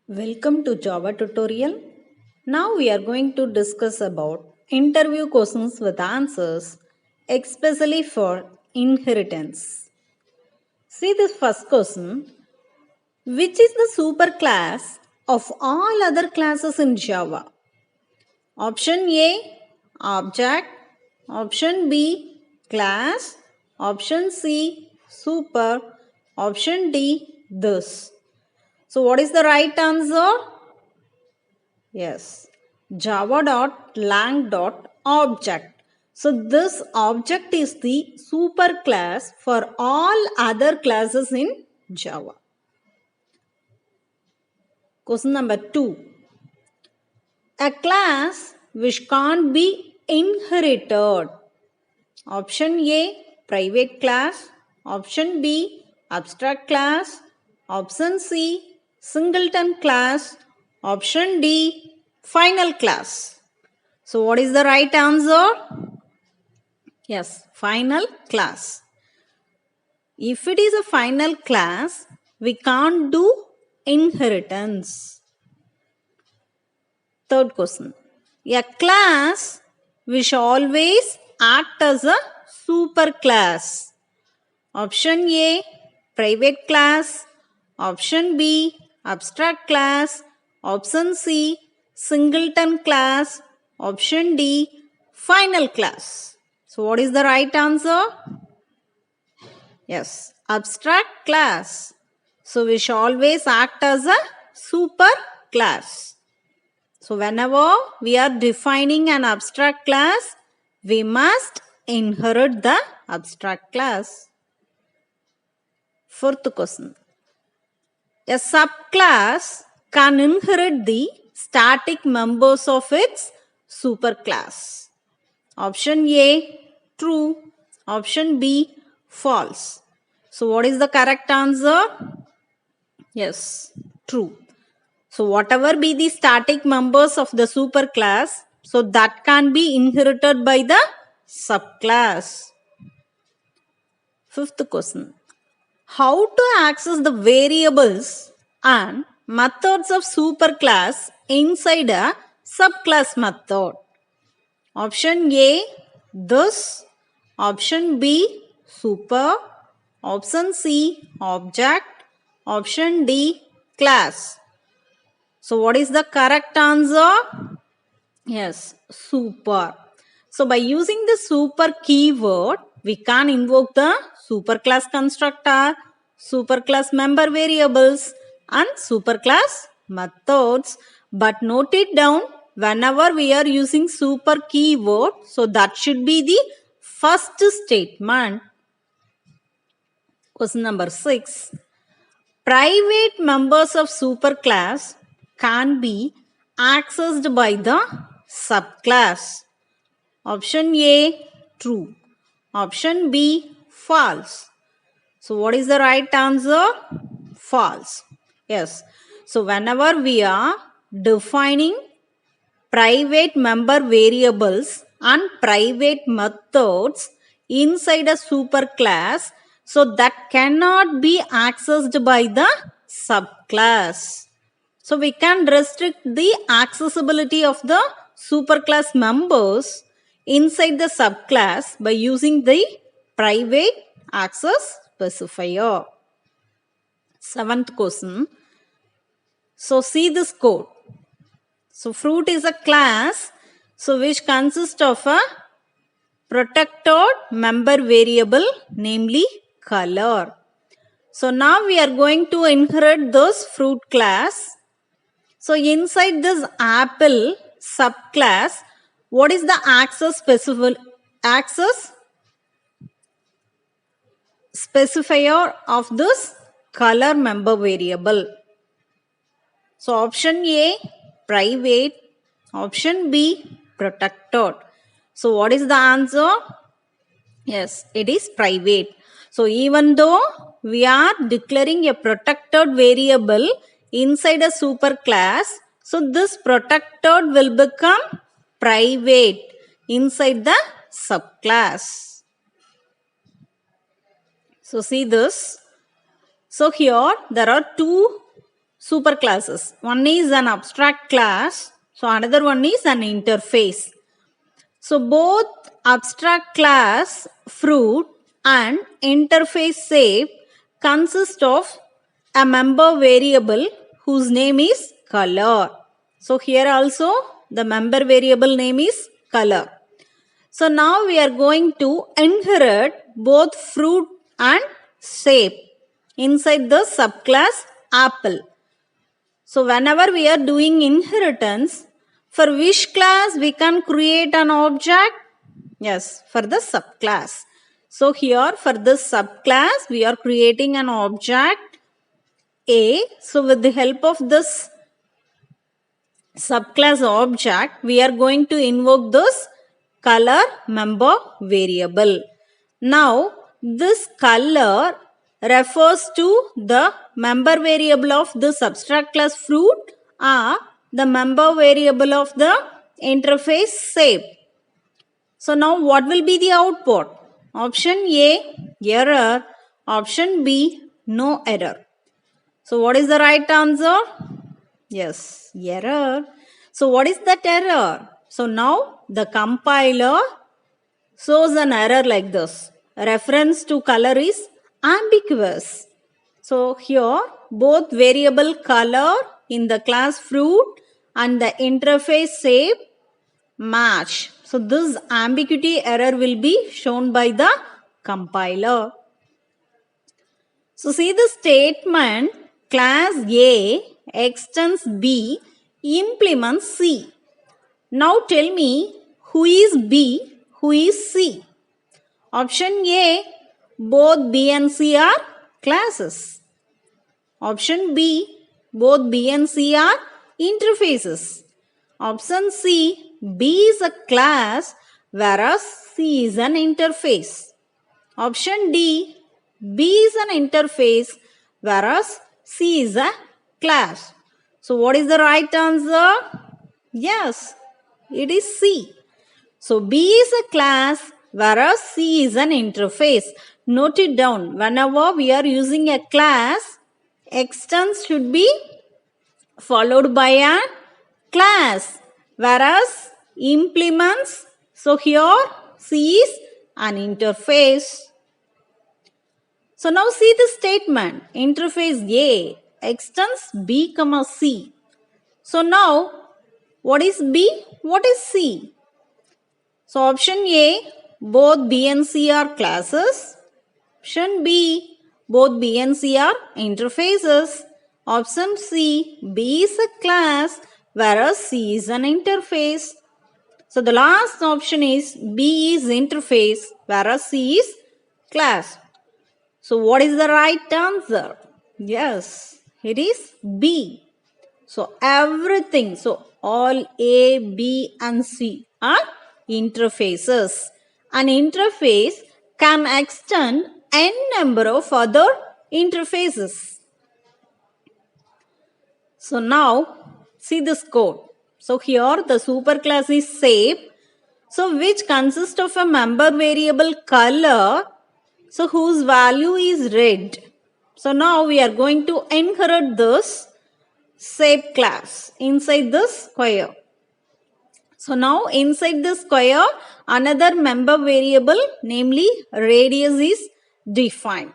Welcome to Java tutorial. Now we are going to discuss about interview questions with answers, especially for inheritance. See this first question. Which is the superclass of all other classes in Java? Option A, object. Option B, class. Option C, super. Option D, this. So what is the right answer? Yes, java.lang.object. So this object is the superclass for all other classes in Java. Question number 2. A class which can't be inherited. Option A, private class. Option B, abstract class. Option C, singleton class. Option D, final class. So what is the right answer? Yes, final class. If it is a final class, we can't do inheritance. Third question. A class which always act as a superclass. Option A, private class. Option B, abstract class. Option C, singleton class. Option D, final class. So what is the right answer? Yes, abstract class. So we shall always act as a super class. So whenever we are defining an abstract class, we must inherit the abstract class. Fourth question. A subclass can inherit the static members of its superclass. Option A, true. Option B, false. So what is the correct answer? Yes, true. So whatever be the static members of the superclass, so that can be inherited by the subclass. Fifth question. How to access the variables and methods of superclass inside a subclass method? Option A, this. Option B, super. Option C, object. Option D, class. So what is the correct answer? Yes, super. So by using the super keyword, we can invoke the superclass constructor, superclass member variables and superclass methods. But note it down, whenever we are using super keyword, so that should be the first statement. Question number 6. Private members of superclass can be accessed by the subclass. Option A, true. Option B, false. So what is the right answer? False. Yes. So whenever we are defining private member variables and private methods inside a superclass, so that cannot be accessed by the subclass. So we can restrict the accessibility of the superclass members inside the subclass by using the private access specifier. Seventh question. So see this code. So fruit is a class which consists of a protected member variable, namely color. So now we are going to inherit this fruit class. So inside this apple subclass, what is the access specifier of this color member variable? So option A, private. Option B, protected. So what is the answer? Yes, it is private. So even though we are declaring a protected variable inside a superclass, so this protected will become private inside the subclass. So see this. So here there are two superclasses. One is an abstract class. So another one is an interface. So both abstract class fruit and interface shape consist of a member variable whose name is color. So here also the member variable name is color. So now we are going to inherit both fruit and shape inside the subclass apple. So whenever we are doing inheritance, for which class we can create an object? Yes, for the subclass. So here for this subclass we are creating an object A. So with the help of this subclass object, we are going to invoke this color member variable. Now this color refers to the member variable of the abstract class fruit or the member variable of the interface shape. So now what will be the output? Option A, error. Option B, no error. So what is the right answer? Yes, error. So what is that error? So now the compiler shows an error like this. Reference to color is ambiguous. So here both variable color in the class fruit and the interface shape match. So this ambiguity error will be shown by the compiler. So see the statement, class A extends B implements C. Now tell me who is B, who is C? Option A, both B and C are classes. Option B, both B and C are interfaces. Option C, B is a class whereas C is an interface. Option D, B is an interface whereas C is a class. So what is the right answer? Yes, it is C. So B is a class whereas C is an interface. Note it down. Whenever we are using a class, extends should be followed by a class, whereas implements, so here C is an interface. So now see the statement, interface A extends B comma C. So now what is B? What is C? So option A, both B and C are classes. Option B, both B and C are interfaces. Option C, B is a class whereas C is an interface. So the last option is B is interface whereas C is class. So what is the right answer? Yes, it is B. So everything, so all A, B and C are interfaces. An interface can extend n number of other interfaces. So now see this code. So here the superclass is shape. So which consists of a member variable color. So whose value is red. So now we are going to inherit this shape class inside this square. So now inside the square another member variable namely radius is defined.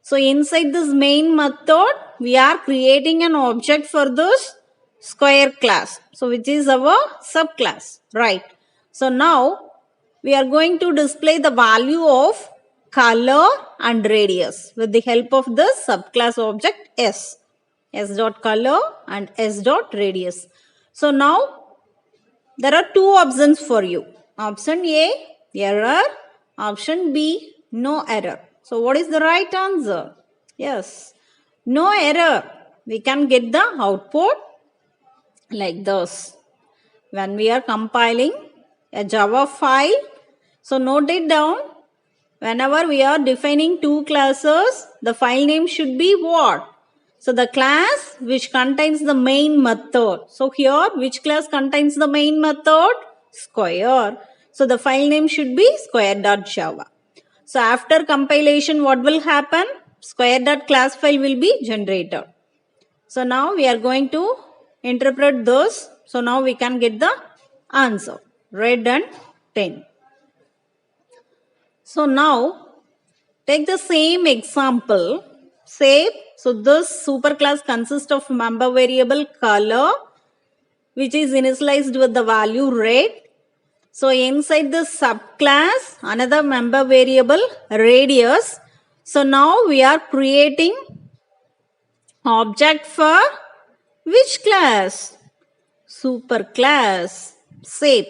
So inside this main method we are creating an object for this square class. So which is our subclass, right? So now we are going to display the value of color and radius with the help of the subclass object S. S dot color and S dot radius. So now there are two options for you. Option A, error. Option B, no error. So what is the right answer? Yes, no error. We can get the output like this. When we are compiling a Java file, so note it down. Whenever we are defining two classes, the file name should be what? So the class which contains the main method. So here which class contains the main method? Square. So the file name should be square.java. So after compilation what will happen? Square.class file will be generated. So now we are going to interpret those. So now we can get the answer. Red and 10. So now take the same example. Say, so this superclass consists of member variable color, which is initialized with the value red. So inside the subclass, another member variable radius. So now we are creating object for which class? Superclass shape.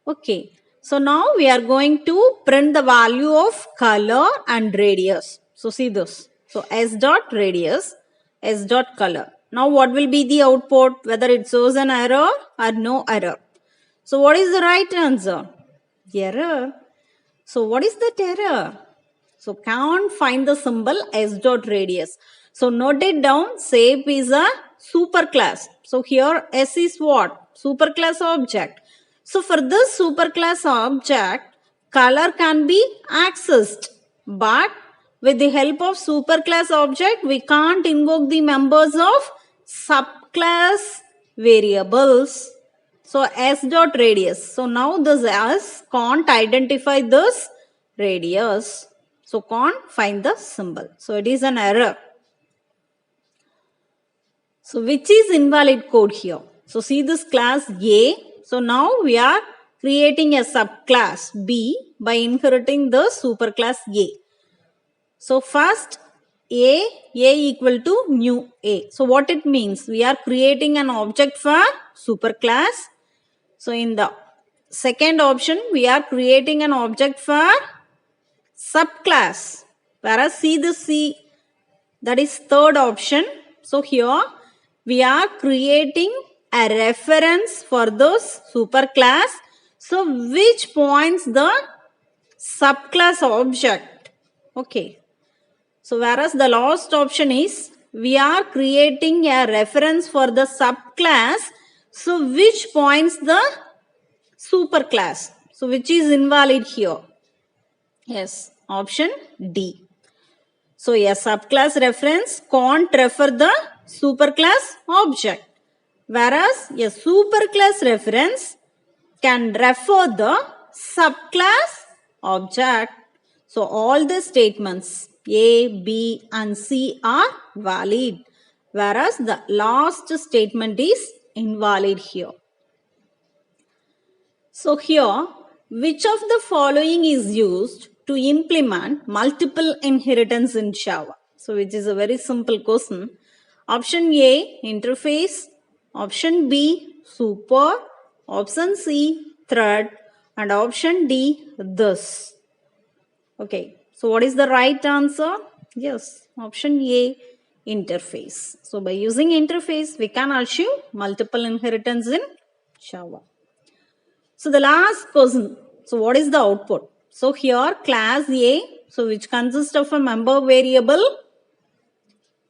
Okay. So now we are going to print the value of color and radius. So see this. So s dot radius, s dot color. Now what will be the output? Whether it shows an error or no error. So what is the right answer? Error. So what is that error? So can't find the symbol s dot radius. So note it down. Shape is a superclass. So here s is what? Superclass object. So for this superclass object, color can be accessed. But with the help of superclass object, we can't invoke the members of subclass variables. So s dot radius. So now this s can't identify this radius. So can't find the symbol. So it is an error. So which is invalid code here? So see this class A. So now we are creating a subclass B by inheriting the superclass A. So first A equal to new A. So what it means? We are creating an object for superclass. So in the second option, we are creating an object for subclass. Whereas see the C, that is third option. So here we are creating a reference for those superclass. So which points the subclass object. Okay. So whereas the last option is we are creating a reference for the subclass. So which points the superclass. So which is invalid here? Yes, option D. So a subclass reference can't refer the superclass object. Whereas a superclass reference can refer the subclass object. So all the statements A, B and C are valid. Whereas the last statement is invalid here. So here, which of the following is used to implement multiple inheritance in Java? So which is a very simple question. Option A, interface. Option B, super. Option C, thread. And option D, this. Okay, so what is the right answer? Yes, option A, interface. So by using interface, we can achieve multiple inheritance in Java. So the last question. So what is the output? So here class A, so which consists of a member variable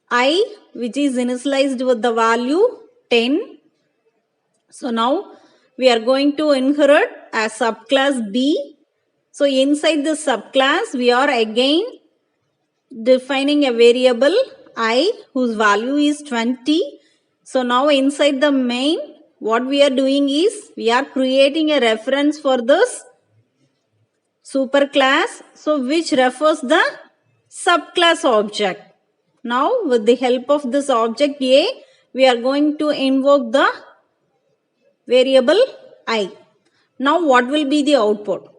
I, which is initialized with the value 10. So now we are going to inherit a subclass B. So inside this subclass, we are again defining a variable I whose value is 20. So now inside the main, what we are doing is we are creating a reference for this superclass. So which refers the subclass object. Now with the help of this object A, we are going to invoke the variable I. Now what will be the output?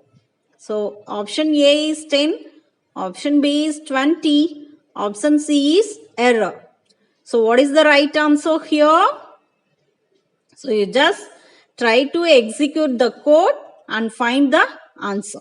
So option A is 10, option B is 20, option C is error. So what is the right answer here? So you just try to execute the code and find the answer.